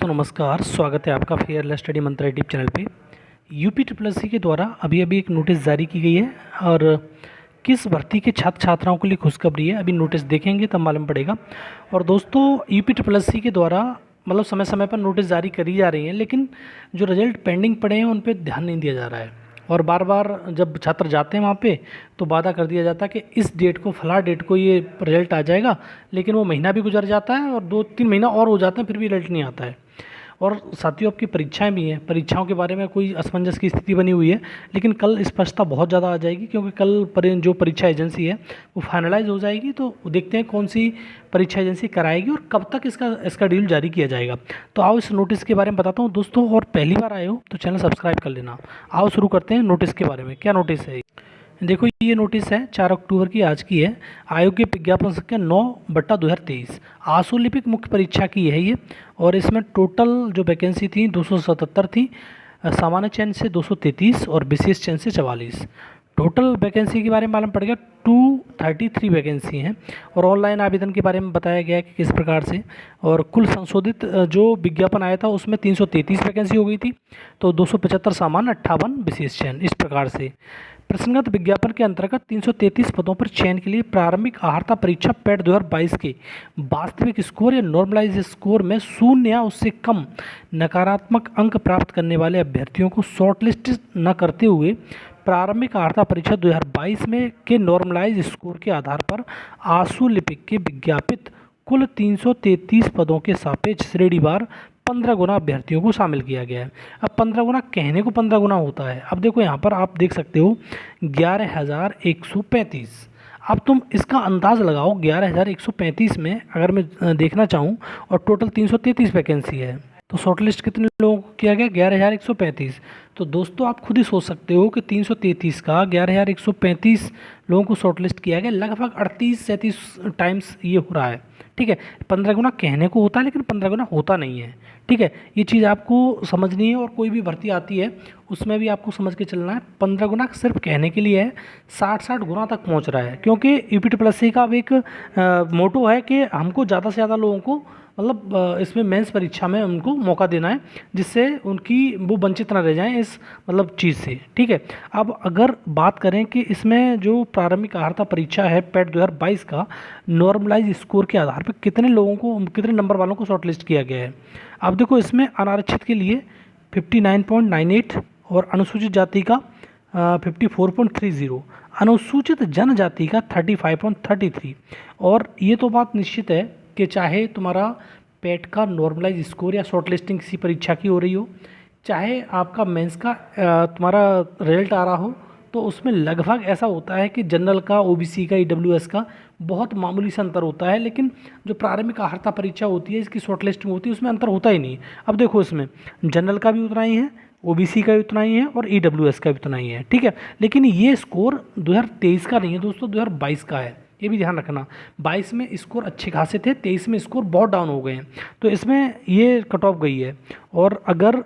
तो नमस्कार, स्वागत है आपका फेयरलेस स्टडी मंत्रा यूट्यूब चैनल पे। यूपी ट्रिपल एस सी के द्वारा अभी अभी एक नोटिस जारी की गई है और किस भर्ती के छात्र छात्राओं के लिए खुशखबरी है, अभी नोटिस देखेंगे तब मालूम पड़ेगा। और दोस्तों, यूपी ट्रिपल एस सी के द्वारा मतलब समय समय पर नोटिस जारी करी जा रही हैं, लेकिन जो रिजल्ट पेंडिंग पड़े हैं उन पर ध्यान नहीं दिया जा रहा है। और बार बार जब छात्र जाते हैं वहाँ पे तो वादा कर दिया जाता है कि इस डेट को, फला डेट को ये रिजल्ट आ जाएगा, लेकिन वो महीना भी गुजर जाता है और 2-3 महीना और हो जाते हैं, फिर भी रिजल्ट नहीं आता है। और साथियों, आपकी परीक्षाएं भी हैं, परीक्षाओं के बारे में कोई असमंजस की स्थिति बनी हुई है, लेकिन कल स्पष्टता बहुत ज़्यादा आ जाएगी, क्योंकि कल जो परीक्षा एजेंसी है वो फाइनलाइज हो जाएगी। तो देखते हैं कौन सी परीक्षा एजेंसी कराएगी और कब तक इसका शेड्यूल जारी किया जाएगा। तो आओ इस नोटिस के बारे में बताता हूँ दोस्तों, और पहली बार आए हो तो चैनल सब्सक्राइब कर लेना। आओ शुरू करते हैं नोटिस के बारे में। क्या नोटिस है? देखो, ये नोटिस है 4 अक्टूबर की, आज की है। आयोग के विज्ञापन संख्या 9/2023 आसू लिपिक मुख्य परीक्षा की है ये। और इसमें टोटल जो वैकेंसी थी 277 थी, सामान्य चयन से 233 और विशेष चयन से 44। टोटल वैकेंसी के बारे में मालूम पड़ेगा 233 वैकेंसी हैं। और ऑनलाइन आवेदन के बारे में बताया गया है कि किस प्रकार से। और कुल संशोधित जो विज्ञापन आया था उसमें 333 वैकेंसी हो गई थी, तो 275 सामान्य, 58 विशेष चयन, इस प्रकार से। प्रसंगत विज्ञापन के अंतर्गत 333 पदों पर चयन के लिए प्रारंभिक अहर्ता परीक्षा पैट 2022 के वास्तविक स्कोर या नॉर्मलाइज स्कोर में 0 या उससे कम नकारात्मक अंक प्राप्त करने वाले अभ्यर्थियों को शॉर्टलिस्ट न करते हुए प्रारंभिक अहर्ता परीक्षा 2022 में के नॉर्मलाइज स्कोर के आधार पर आशु लिपिक के विज्ञापित कुल 333 पदों के सापेक्ष श्रेणीवार 15 गुना अभ्यर्थियों को शामिल किया गया है। अब 15 गुना कहने को 15 गुना होता है। अब देखो, यहाँ पर आप देख सकते हो 11,135। अब तुम इसका अंदाज़ लगाओ, 11,135 में अगर मैं देखना चाहूँ और टोटल 333 वैकेंसी है, तो शॉर्टलिस्ट कितने लोगों को किया गया? 11,135। तो दोस्तों, आप खुद ही सोच सकते हो कि 333 का 11,135 लोगों को शॉर्टलिस्ट किया गया, लगभग 38-37 टाइम्स ये हो रहा है। ठीक है, 15 गुना कहने को होता है, लेकिन 15 गुना होता नहीं है। ठीक है, ये चीज़ आपको समझनी है। और कोई भी भर्ती आती है उसमें भी आपको समझ के चलना है, 15 गुना सिर्फ कहने के लिए है, 60-60 गुना तक पहुंच रहा है। क्योंकि यूपी ट्रिपल एस सी का अब एक मोटो है कि हमको ज़्यादा से ज़्यादा लोगों को मतलब इसमें मेंस परीक्षा में उनको मौका देना है, जिससे उनकी वो वंचित ना रह जाएं इस मतलब चीज़ से। ठीक है, अब अगर बात करें कि इसमें जो प्रारंभिक अहर्ता परीक्षा है पैट 2022 का नॉर्मलाइज स्कोर के आधार पर कितने लोगों को, कितने नंबर वालों को शॉर्टलिस्ट किया गया है। अब देखो, इसमें अनारक्षित के लिए 59.98 और अनुसूचित जाति का 54.30, अनुसूचित जनजाति का 35.33। और ये तो बात निश्चित है कि चाहे तुम्हारा पेट का नॉर्मलाइज स्कोर या शॉर्ट लिस्टिंग किसी परीक्षा की हो रही हो, चाहे आपका मेंस का तुम्हारा रिजल्ट आ रहा हो, तो उसमें लगभग ऐसा होता है कि जनरल का, ओबीसी का, ईडब्ल्यूएस का बहुत मामूली सा अंतर होता है। लेकिन जो प्रारंभिक अहर्ता परीक्षा होती है, इसकी शॉर्ट लिस्टिंग होती है, उसमें अंतर होता ही नहीं। अब देखो, इसमें जनरल का भी उतना ही है, ओबीसी का भी उतना ही है और ईडब्ल्यूएस का भी उतना ही है। ठीक है, लेकिन ये स्कोर 2023 का नहीं है दोस्तों, 2022 का है, ये भी ध्यान रखना। 22 में स्कोर अच्छे खासे थे, 23 में स्कोर बहुत डाउन हो गए हैं, तो इसमें ये कट ऑफ गई है। और अगर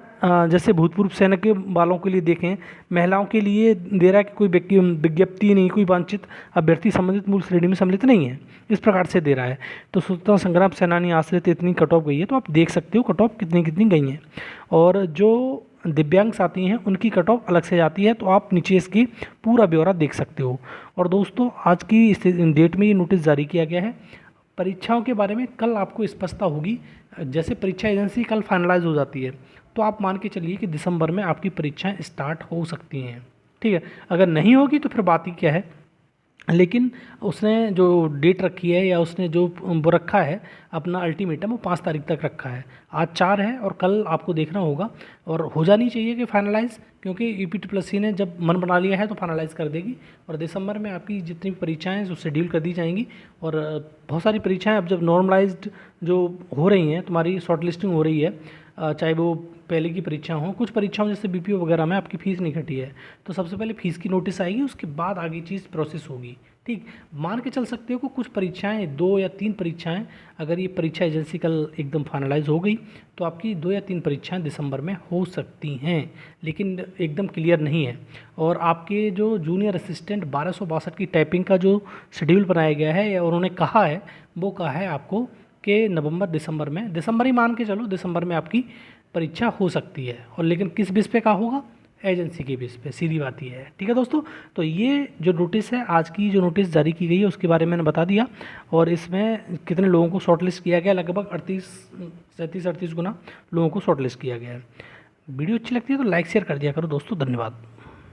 जैसे भूतपूर्व सैनिक के वालों के लिए देखें, महिलाओं के लिए दे रहा है कि कोई विज्ञप्ति नहीं, कोई वांछित अभ्यर्थी संबंधित मूल श्रेणी में सम्मिलित नहीं है, इस प्रकार से दे रहा है। तो स्वतंत्रता संग्राम सेनानी आश्रित इतनी कट ऑफ गई है, तो आप देख सकते हो कट ऑफ कितनी कितनी गई हैं। और जो दिव्यांग साथी हैं उनकी कट ऑफ अलग से जाती है, तो आप नीचे इसकी पूरा ब्यौरा देख सकते हो। और दोस्तों, आज की इस डेट में ये नोटिस जारी किया गया है। परीक्षाओं के बारे में कल आपको स्पष्टता होगी। जैसे परीक्षा एजेंसी कल फाइनलाइज हो जाती है, तो आप मान के चलिए कि दिसंबर में आपकी परीक्षाएं स्टार्ट हो सकती हैं। ठीक है, अगर नहीं होगी तो फिर बात ही क्या है। लेकिन उसने जो डेट रखी है या उसने जो वो रखा है अपना अल्टीमेटम, वो 5 तारीख तक रखा है। आज 4 है और कल आपको देखना होगा, और हो जानी चाहिए कि फाइनलाइज़, क्योंकि यूपी ट्रिपल एस सी ने जब मन बना लिया है तो फाइनलाइज़ कर देगी। और दिसंबर में आपकी जितनी भी परीक्षाएं हैं जो शेड्यूल कर दी जाएंगी। और बहुत सारी परीक्षाएं अब जब नॉर्मलाइज्ड जो हो रही हैं, तुम्हारी शॉर्ट लिस्टिंग हो रही है, चाहे वो पहले की परीक्षा हो, कुछ परीक्षाओं जैसे बीपीओ वगैरह में आपकी फ़ीस नहीं कटी है, तो सबसे पहले फ़ीस की नोटिस आएगी, उसके बाद आगे चीज़ प्रोसेस होगी। ठीक, मान के चल सकते हो कि कुछ परीक्षाएं, 2 या 3 परीक्षाएं, अगर ये परीक्षा एजेंसी कल एकदम फाइनलाइज हो गई तो आपकी 2 या 3 परीक्षाएं दिसंबर में हो सकती हैं, लेकिन एकदम क्लियर नहीं है। और आपके जो जूनियर असिस्टेंट 1262 की टाइपिंग का जो शेड्यूल बनाया गया है या उन्होंने कहा है, वो कहा है आपको कि नवंबर दिसंबर ही मान के चलो, दिसंबर में आपकी परीक्षा हो सकती है। और लेकिन किस बेस पे का होगा? एजेंसी के बेस पे, सीधी बात ये है। ठीक है दोस्तों, तो ये जो नोटिस है, आज की जो नोटिस जारी की गई है उसके बारे में मैंने बता दिया। और इसमें कितने लोगों को शॉर्टलिस्ट किया गया? लगभग 38 गुना लोगों को शॉर्टलिस्ट किया गया है। वीडियो अच्छी लगती है तो लाइक शेयर कर दिया करो दोस्तों। धन्यवाद।